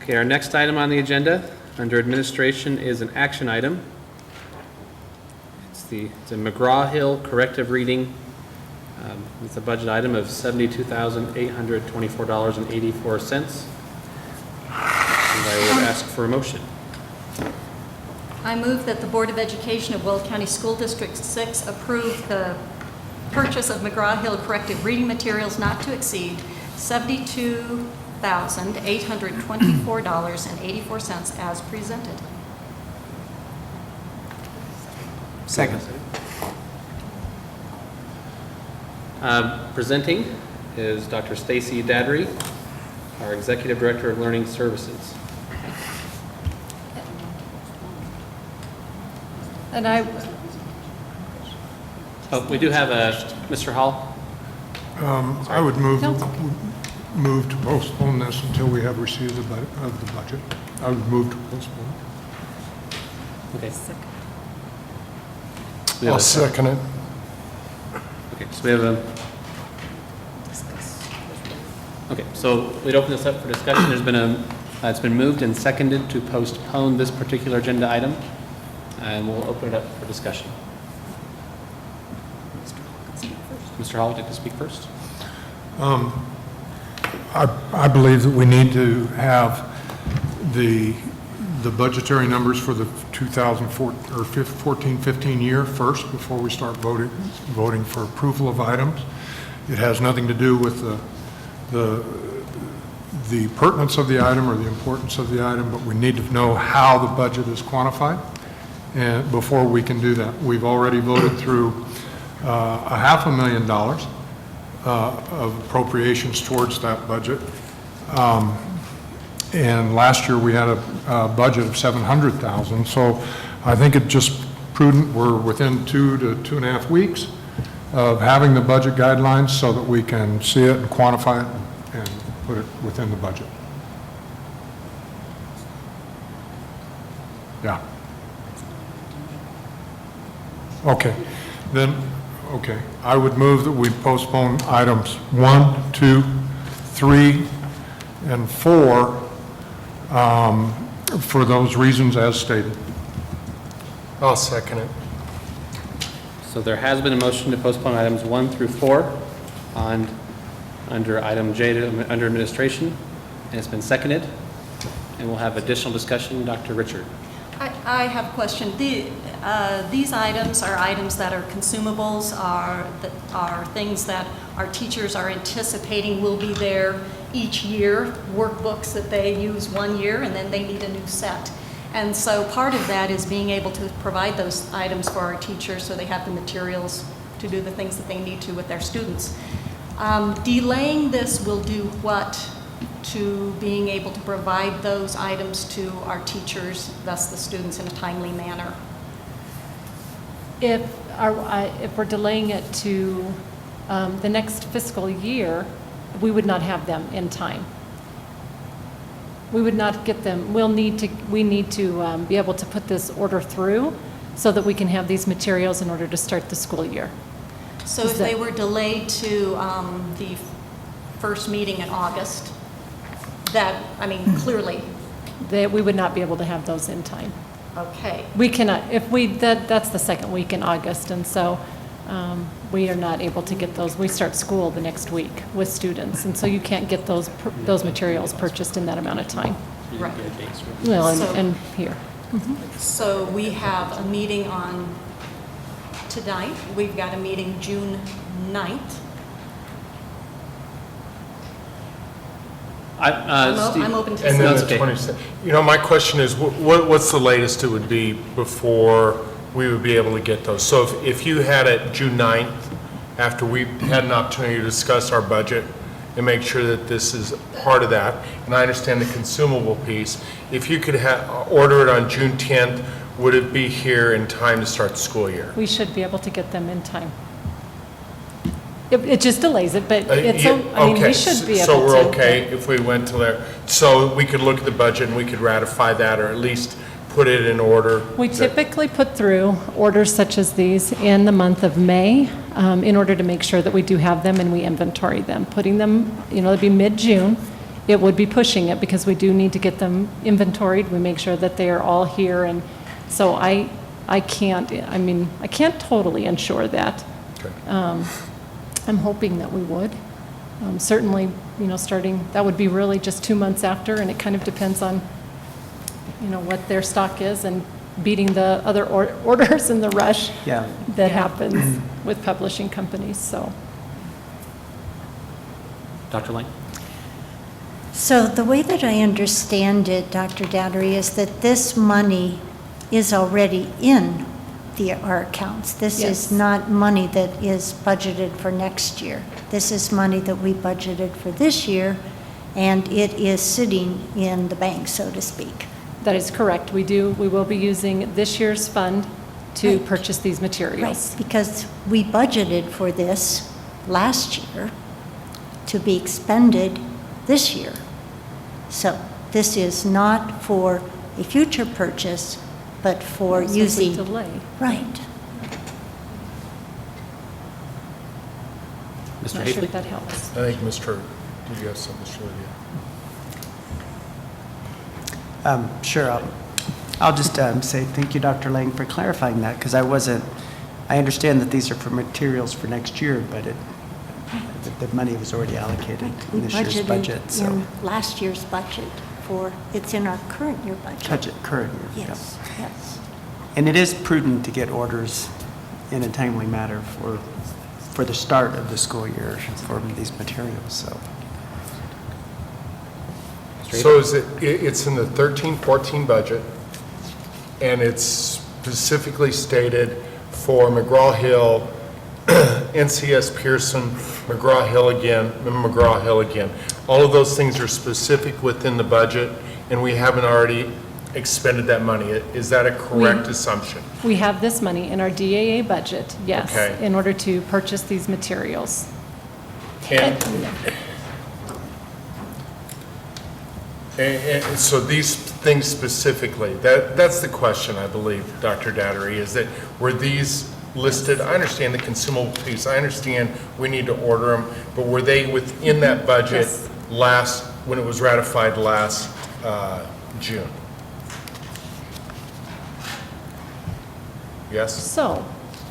Okay, our next item on the agenda, under administration, is an action item. It's a McGraw-Hill corrective reading. It's a budget item of $72,824.84. And I would ask for a motion. I move that the Board of Education of Will County School District 6 approve the purchase of McGraw-Hill corrective reading materials not to exceed $72,824.84 as presented. Second. Presenting is Dr. Stacy Dadry, our Executive Director of Learning Services. And I, Oh, we do have Mr. Hall. I would move to postpone this until we have received of the budget. I would move to postpone. Okay. I'll second it. Okay, so we have okay, so we'd open this up for discussion. There's been it's been moved and seconded to postpone this particular agenda item, and we'll open it up for discussion. Mr. Hall, would you like to speak first? I believe that we need to have the budgetary numbers for the 2014-15 year first before we start voting for approval of items. It has nothing to do with the pertinence of the item or the importance of the item, but we need to know how the budget is quantified and before we can do that. We've already voted through $500,000 of appropriations towards that budget. And last year we had a budget of $700,000. So I think it's just prudent. We're within 2 to 2.5 weeks of having the budget guidelines so that we can see it and quantify it and put it within the budget. Yeah. Okay. Then, okay. I would move that we postpone items 1, 2, 3, and 4 for those reasons as stated. I'll second it. So there has been a motion to postpone items 1 through 4 under item J under administration, and it's been seconded. And we'll have additional discussion. Dr. Richard. I have a question. These items are items that are consumables, are things that our teachers are anticipating will be there each year, workbooks that they use one year and then they need a new set. And so part of that is being able to provide those items for our teachers so they have the materials to do the things that they need to with their students. Delaying this will do what to being able to provide those items to our teachers, thus the students, in a timely manner? If we're delaying it to the next fiscal year, we would not have them in time. We would not get them. We need to be able to put this order through so that we can have these materials in order to start the school year. So if they were delayed to the first meeting in August, clearly. We would not be able to have those in time. Okay. We cannot, that's the second week in August, and so we are not able to get those. We start school the next week with students, and so you can't get those materials purchased in that amount of time. Right. Well, So- and here. So we have a meeting on tonight. We've got a meeting June 9th. I'm open to And then That's the okay. 26th. My question is, what's the latest it would be before we would be able to get those? So if you had it June 9th, after we had an opportunity to discuss our budget and make sure that this is part of that, and I understand the consumable piece, if you could order it on June 10th, would it be here in time to start the school year? We should be able to get them in time. It just delays it, but it's, Yeah, we should be able to. So we're okay if we went to there, so we could look at the budget and we could ratify that, or at least put it in order? We typically put through orders such as these in the month of May in order to make sure that we do have them and we inventory them. Putting them, it'd be mid-June, it would be pushing it because we do need to get them inventoried. We make sure that they are all here, and so I can't totally ensure that. Okay. I'm hoping that we would. Certainly, starting, that would be really just 2 months after, and it kind of depends on, what their stock is and beating the other orders and the rush Yeah. that happens with publishing companies, so. Dr. Lang? So the way that I understand it, Dr. Dattery, is that this money is already in our accounts. This Yes. is not money that is budgeted for next year. This is money that we budgeted for this year, and it is sitting in the bank, so to speak. That is correct. We will be using this year's fund to Right. purchase these materials. Right, because we budgeted for this last year to be expended this year. So this is not for a future purchase, but for So if we using. delay. Right. Mr. Not sure Hafley? if that helps. I think did you have something, Mr. Lydia? Sure. I'll just say thank you, Dr. Lang, for clarifying that, because I understand that these are for materials for next year, but the money was already allocated We in this year's budgeted budget, so. in last year's budget it's in our current year budget. Current year. Yes, yes. And it is prudent to get orders in a timely manner for the start of the school year for these materials, so. So it's in the 13-14 budget, and it's specifically stated for McGraw-Hill, NCS Pearson, McGraw-Hill again, and McGraw-Hill again. All of those things are specific within the budget, and we haven't already expended that money. Is that a correct assumption? We have this money in our DAA budget, yes, Okay. in order to purchase these materials. And so these things specifically, that's the question, I believe, Dr. Dattery, is that were these listed? I understand the consumable piece, I understand we need to order them, but were they within that budget Yes. when it was ratified last June? Yes? So,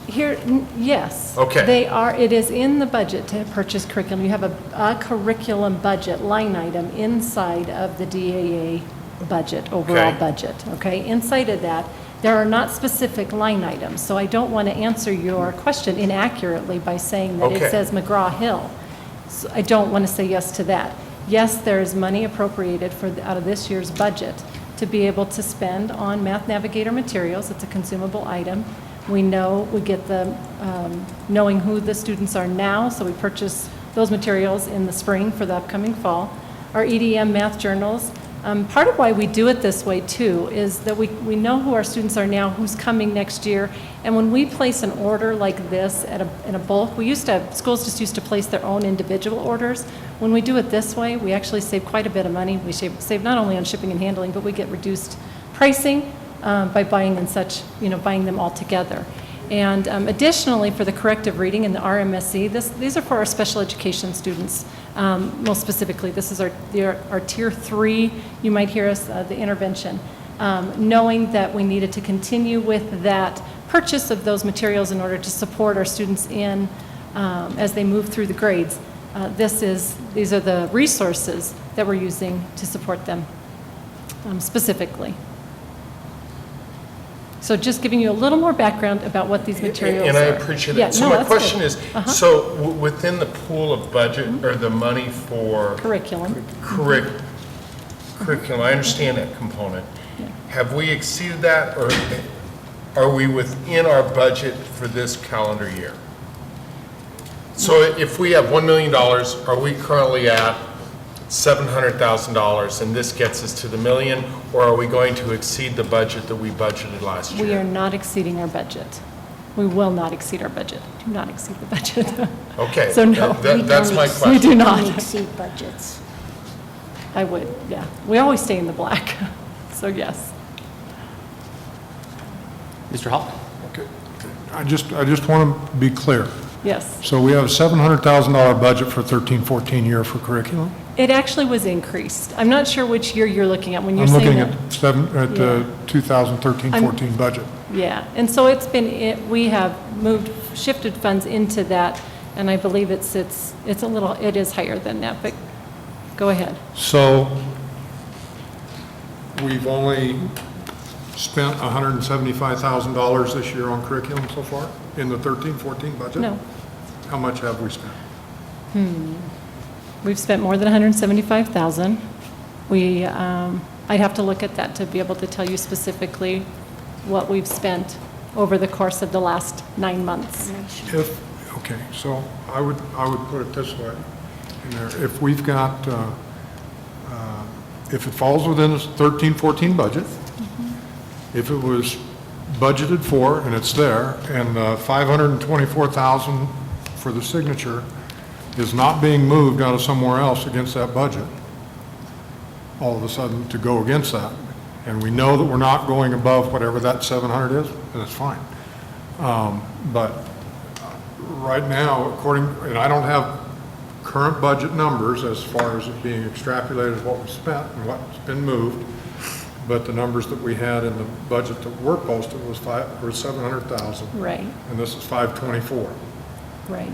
yes. Okay. They are, it is in the budget to purchase curriculum. You have a curriculum budget line item inside of the DAA budget, overall Okay. budget, okay? Inside of that, there are not specific line items, so I don't want to answer your question inaccurately by saying that Okay. it says McGraw-Hill. So I don't want to say yes to that. Yes, there is money appropriated out of this year's budget to be able to spend on Math Navigator materials. It's a consumable item. We know, we get the, knowing who the students are now, so we purchase those materials in the spring for the upcoming fall. Our EDM math journals, part of why we do it this way too is that we know who our students are now, who's coming next year, and when we place an order like this in a bulk, schools just used to place their own individual orders. When we do it this way, we actually save quite a bit of money. We save not only on shipping and handling, but we get reduced pricing by buying buying them all together. And additionally, for the corrective reading and the RMSE, these are for our special education students. Most specifically, this is our Tier 3, you might hear us, the intervention. Knowing that we needed to continue with that purchase of those materials in order to support our students as they move through the grades. These are the resources that we're using to support them specifically. So just giving you a little more background about what these materials are. And I appreciate Yeah, that. So no, my that's question good. is, Uh-huh. so within the pool of budget or the money for Curriculum. curriculum, I understand that component. Yeah. Have we exceeded that, or are we within our budget for this calendar year? So if we have $1 million, are we currently at $700,000 and this gets us to the million, or are we going to exceed the budget that we budgeted last year? We are not exceeding our budget. We will not exceed our budget. Do not exceed the budget. Okay. So no. That's my question. We do not. We exceed budgets. I would, yeah. We always stay in the black, so yes. Mr. Hall? Okay. I just want to be clear. Yes, So we have a $700,000 budget for 13-14 year for curriculum. It actually was increased. I'm not sure which year you're looking at when you're I'm saying looking that. at the Yeah. 2013-14 budget. Yeah, and so it's been, we have shifted funds into that, and I believe it is higher than that, but go ahead. So we've only spent $175,000 this year on curriculum so far in the 13-14 budget? No, How much have we spent? we've spent more than 175,000. I'd have to look at that to be able to tell you specifically what we've spent over the course of the last 9 months. Okay, so I would put it this way in there. If we've got, if it falls within the 13-14 budget, if it was budgeted for and it's there, and 524,000 for the signature is not being moved out of somewhere else against that budget, all of a sudden to go against that, and we know that we're not going above whatever that 700 is, then that's fine. But right now, and I don't have current budget numbers as far as it being extrapolated as what was spent and what's been moved, but the numbers that we had in the budget that were posted was 700,000. Right, And this is 524. right.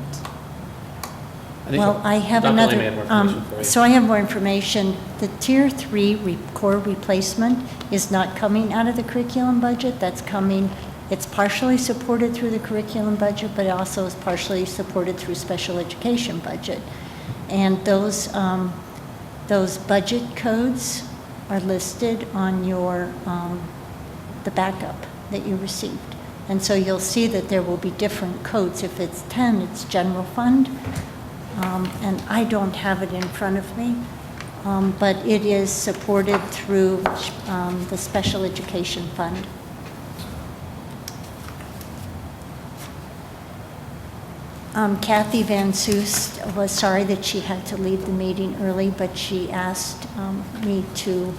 I think Well, I have Dr. another, Lang may have more information for you. so I have more information. The Tier 3 core replacement is not coming out of the curriculum budget. That's coming, it's partially supported through the curriculum budget, but it also is partially supported through special education budget. And those budget codes are listed on your, the backup that you received. And so you'll see that there will be different codes. If it's 10, it's general fund. And I don't have it in front of me, but it is supported through the special education fund. Kathy Van Soest was sorry that she had to leave the meeting early, but she asked me to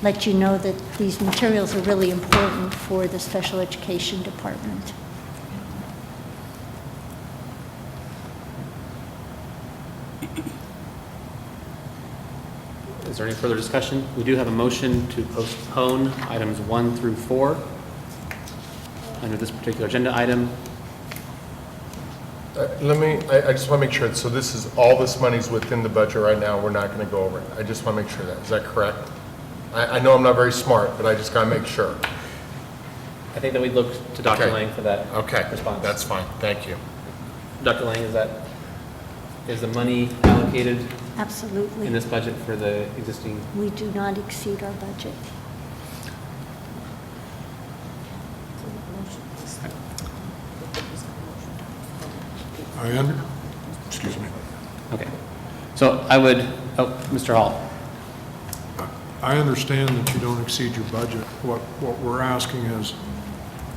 let you know that these materials are really important for the special education department. Is there any further discussion? We do have a motion to postpone items 1 through 4 under this particular agenda item. I just want to make sure, so all this money's within the budget right now, we're not going to go over it. I just want to make sure is that correct? I know I'm not very smart, but I just got to make sure. I think that we look to Dr. Okay. Lang for that Okay, response. that's fine, thank you. Dr. Lang, is the money allocated Absolutely. in this budget for the existing? We do not exceed our budget. Excuse me. Okay. So I would, Mr. Hall. I understand that you don't exceed your budget. What we're asking is,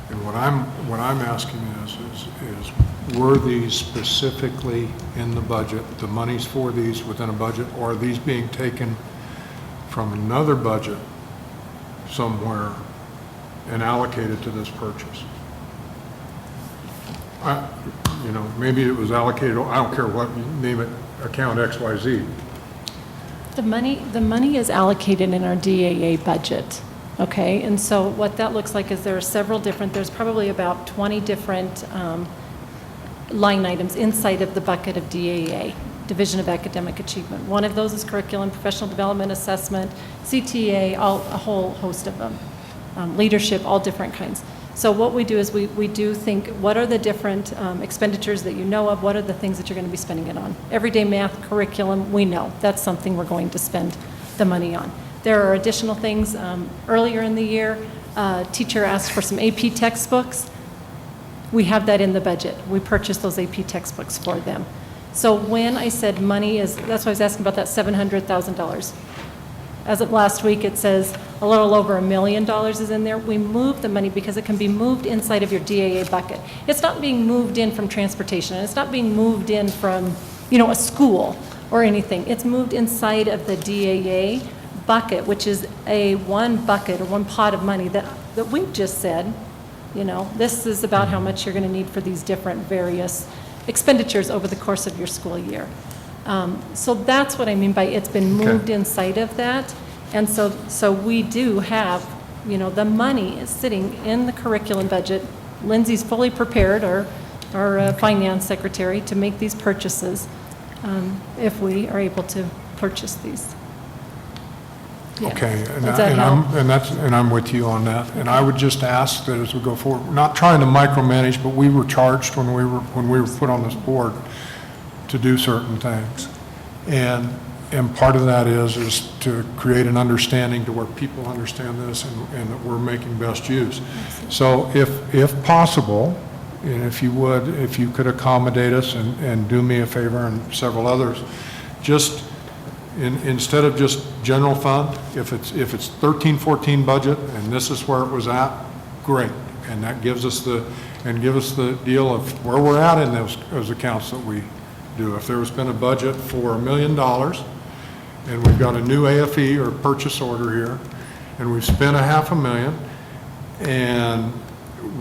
and what I'm asking is were these specifically in the budget, the monies for these within a budget, or are these being taken from another budget somewhere and allocated to this purchase? Maybe it was allocated, I don't care what, you name it, account XYZ. The money is allocated in our DAA budget, okay? And so what that looks like is there are there's probably about 20 different line items inside of the bucket of DAA, Division of Academic Achievement. One of those is curriculum, professional development, assessment, CTA, a whole host of them, leadership, all different kinds. So what we do is we do think, what are the different expenditures that you know of? What are the things that you're going to be spending it on? Everyday math, curriculum, we know. That's something we're going to spend the money on. There are additional things. Earlier in the year, a teacher asked for some AP textbooks. We have that in the budget. We purchased those AP textbooks for them. So when I said money that's why I was asking about that $700,000. As of last week, it says a little over $1 million is in there. We moved the money because it can be moved inside of your DAA bucket. It's not being moved in from transportation, and it's not being moved in from, a school or anything. It's moved inside of the DAA bucket, which is one bucket or one pot of money that we've just said, this is about how much you're going to need for these different various expenditures over the course of your school year. So that's what I mean by it's been Okay. moved inside of that. And so we do have, the money is sitting in the curriculum budget. Lindsay's fully prepared, our finance secretary, to make these purchases if we are able to purchase these. Yeah. Okay, Does that help? and I'm with you on that. And I would just ask that as we go forward, we're not trying to micromanage, but we were charged when we were put on this board to do certain things. And part of that is to create an understanding to where people understand this and that we're making best use. So if possible, and if you could accommodate us and do me a favor and several others, just instead of just general fund, if it's 13-14 budget and this is where it was at, great. And that gives us the deal of where we're at in those accounts that we do. If there has been a budget for $1 million and we've got a new AFE or purchase order here and we've spent $500,000 and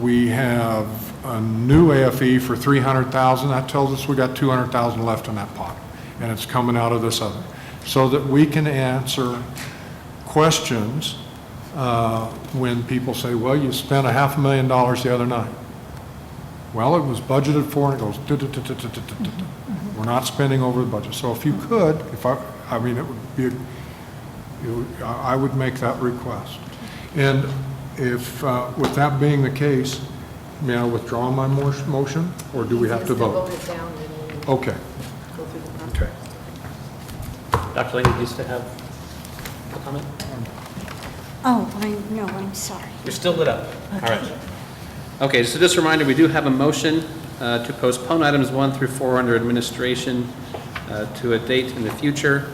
we have a new AFE for $300,000, that tells us we got $200,000 left in that pot, and it's coming out of this other, so that we can answer questions when people say, well, you spent $500,000 the other night. Well, it was budgeted for, and it goes, we're not spending over the budget. So if you could, I mean, it would be, I would make that request. And if, with that being the case, may I withdraw my motion, or do we have to vote? Okay. Okay. Dr. Lane, you used to have a comment? Oh, I'm sorry. You're still lit up. All right. Okay, so just a reminder, we do have a motion to postpone items 1 through 4 under administration to a date in the future.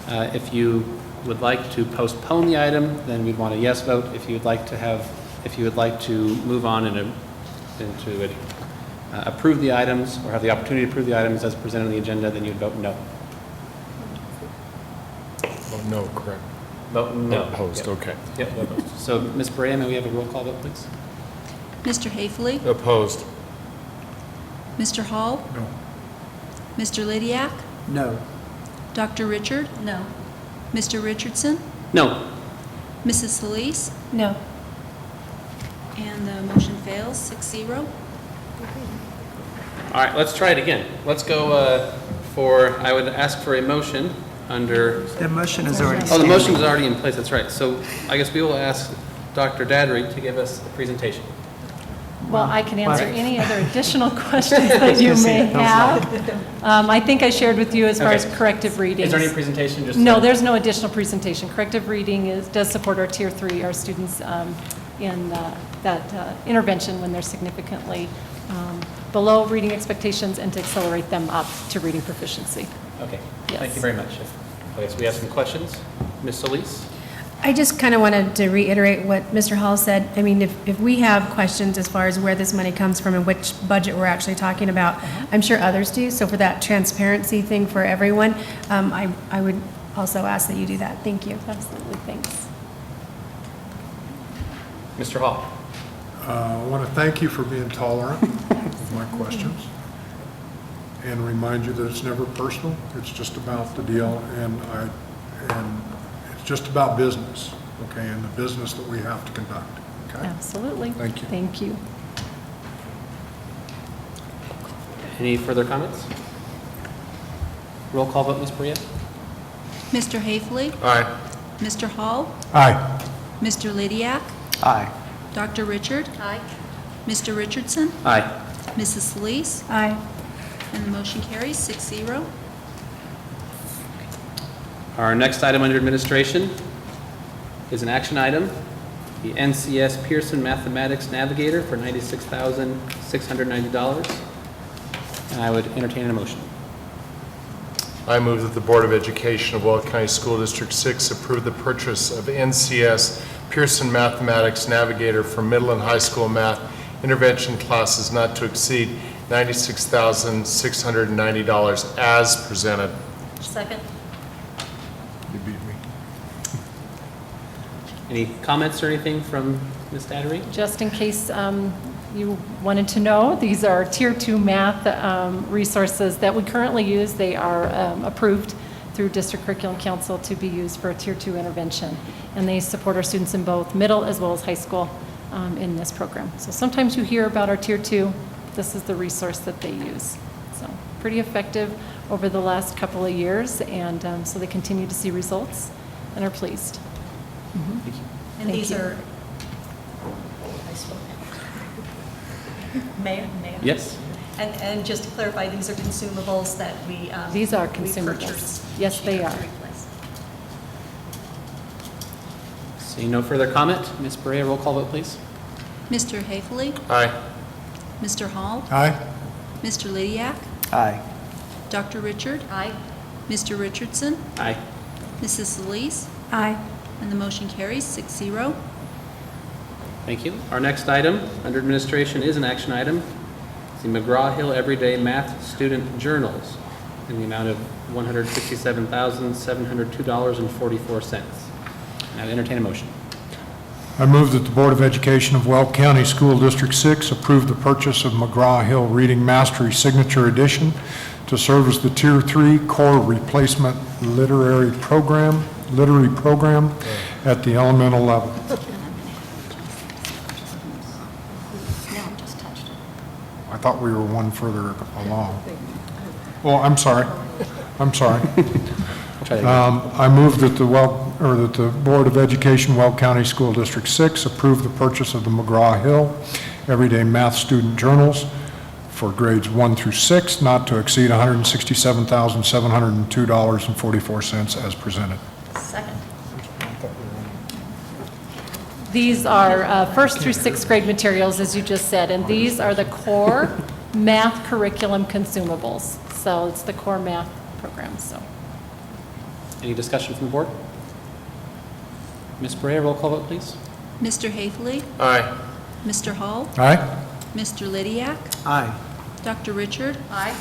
If you would like to postpone the item, then we'd want a yes vote. If you would like to move on and to approve the items or have the opportunity to approve the items as presented on the agenda, then you'd vote no. Oh, no, correct. Vote no. Opposed, Yep. okay. Yep, opposed. So, Ms. Berea, may we have a roll call vote, please? Mr. Haefele? Opposed. Mr. Hall? No. Mr. Lydiak? No. Dr. Richard? No. Mr. Richardson? No. Mrs. Solis? No. And the motion fails, 6-0. All right, let's try it again. Let's go I would ask for a motion under, The motion is already oh, the standing. motion is already in place, that's right. So I guess we will ask Dr. Dadry to give us a presentation. Well, I can answer any other additional questions that you may have. I think I shared with you as far as Okay. corrective readings. Is there any presentation? Just No, there's no additional presentation. Corrective reading does support our Tier 3, our students in that intervention when they're significantly below reading expectations and to accelerate them up to reading proficiency. Okay, Yes. thank you very much. Okay, so we have some questions. Ms. Solis? I just kind of wanted to reiterate what Mr. Hall said. I mean, if we have questions as far as where this money comes from and which budget we're actually talking about, I'm sure others do. So for that transparency thing for everyone, I would also ask that you do that. Thank you. Absolutely, thanks. Mr. Hall? I want to thank you for being tolerant of my questions and remind you that it's never personal. It's just about the deal, and it's just about business, okay, and the business that we have to conduct, okay? Absolutely. Thank you. Thank you. Any further comments? Roll call vote, Ms. Berea? Mr. Haefele? Aye. Mr. Hall? Aye. Mr. Lydiak? Aye. Dr. Richard? Aye. Mr. Richardson? Aye. Mrs. Solis? Aye. And the motion carries, 6-0. Our next item under administration is an action item, the NCS Pearson Mathematics Navigator for $96,690. And I would entertain a motion. I move that the Board of Education of Weld County School District 6 approve the purchase of NCS Pearson Mathematics Navigator for middle and high school math intervention classes not to exceed $96,690 as presented. Second? You beat me. Any comments or anything from Ms. Daddery? Just in case you wanted to know, these are Tier 2 math resources that we currently use. They are approved through District Curriculum Council to be used for a Tier 2 intervention. And they support our students in both middle as well as high school in this program. So sometimes you hear about our Tier 2. This is the resource that they use. So pretty effective over the last couple of years, and so they continue to see results and are pleased. And these are. May I? Yes. And just to clarify, these are consumables that we. These are we consumables. purchase Yes, each they year are. to replace. Seeing no further comment, Ms. Barea, roll call vote, please. Mr. Haefele? Aye. Mr. Hall? Aye? Mr. Lydiak? Aye. Dr. Richard? Aye. Mr. Richardson? Aye. Mrs. Solis? Aye. And the motion carries 6-0. Thank you. Our next item under administration is an action item. It's the McGraw-Hill Everyday Math Student Journals in the amount of $167,702.44. Now entertain a motion. I move that the Board of Education of Weld County School District 6 approve the purchase of McGraw-Hill Reading Mastery Signature Edition to serve as the Tier 3 Core Replacement Literary Program at the elemental level. No, just touched it. I thought we were one further along. Well, I'm sorry. I'll try that again. I move that the Board of Education, Weld County School District 6, approve the purchase of the McGraw-Hill Everyday Math Student Journals for grades 1 through 6, not to exceed $167,702.44 as presented. Second. These are first through sixth grade materials, as you just said, and these are the core math curriculum consumables. So it's the core math program, so. Any discussion from the board? Ms. Barea, roll call vote, please. Mr. Haefele? Aye. Mr. Hall? Aye? Mr. Lydiak? Aye. Dr. Richard? Aye.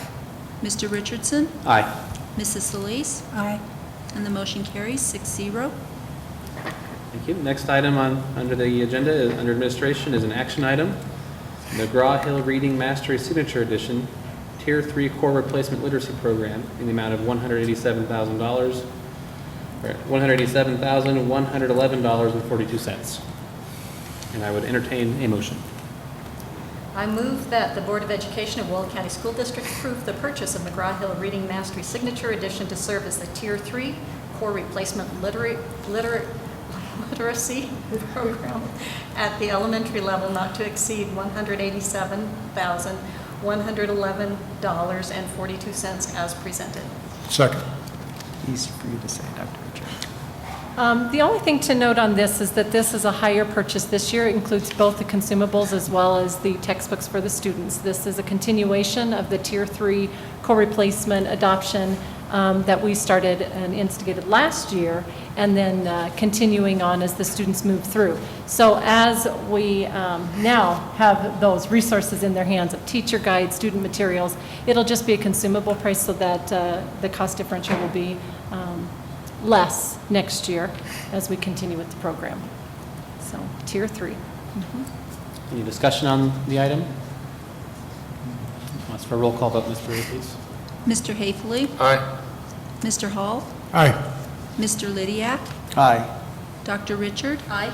Mr. Richardson? Aye. Mrs. Solis? Aye. And the motion carries 6-0. Thank you. Next item under the agenda, under administration, is an action item. McGraw-Hill Reading Mastery Signature Edition, Tier 3 Core Replacement Literacy Program in the amount of $187,000, or $187,111.42. And I would entertain a motion. I move that the Board of Education of Weld County School District approve the purchase of McGraw-Hill Reading Mastery Signature Edition to serve as the Tier 3 Core Replacement Literacy Program at the elementary level, not to exceed $187,111.42 as presented. Second. Easy for you to say, Dr. Richard. The only thing to note on this is that this is a higher purchase this year. It includes both the consumables as well as the textbooks for the students. This is a continuation of the Tier 3 core replacement adoption that we started and instigated last year, and then continuing on as the students move through. So as we now have those resources in their hands of teacher guides, student materials, it'll just be a consumable price so that the cost differential will be less next year as we continue with the program. So, Tier 3. Any discussion on the item? Ask for a roll call vote, Ms. Barea, please. Mr. Haefele? Aye. Mr. Hall? Aye. Mr. Lydiak? Aye. Dr. Richard? Aye.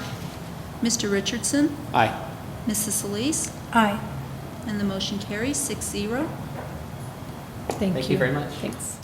Mr. Richardson? Aye. Mrs. Solis? Aye. And the motion carries 6-0. Thank you. Thank you very much. Thanks.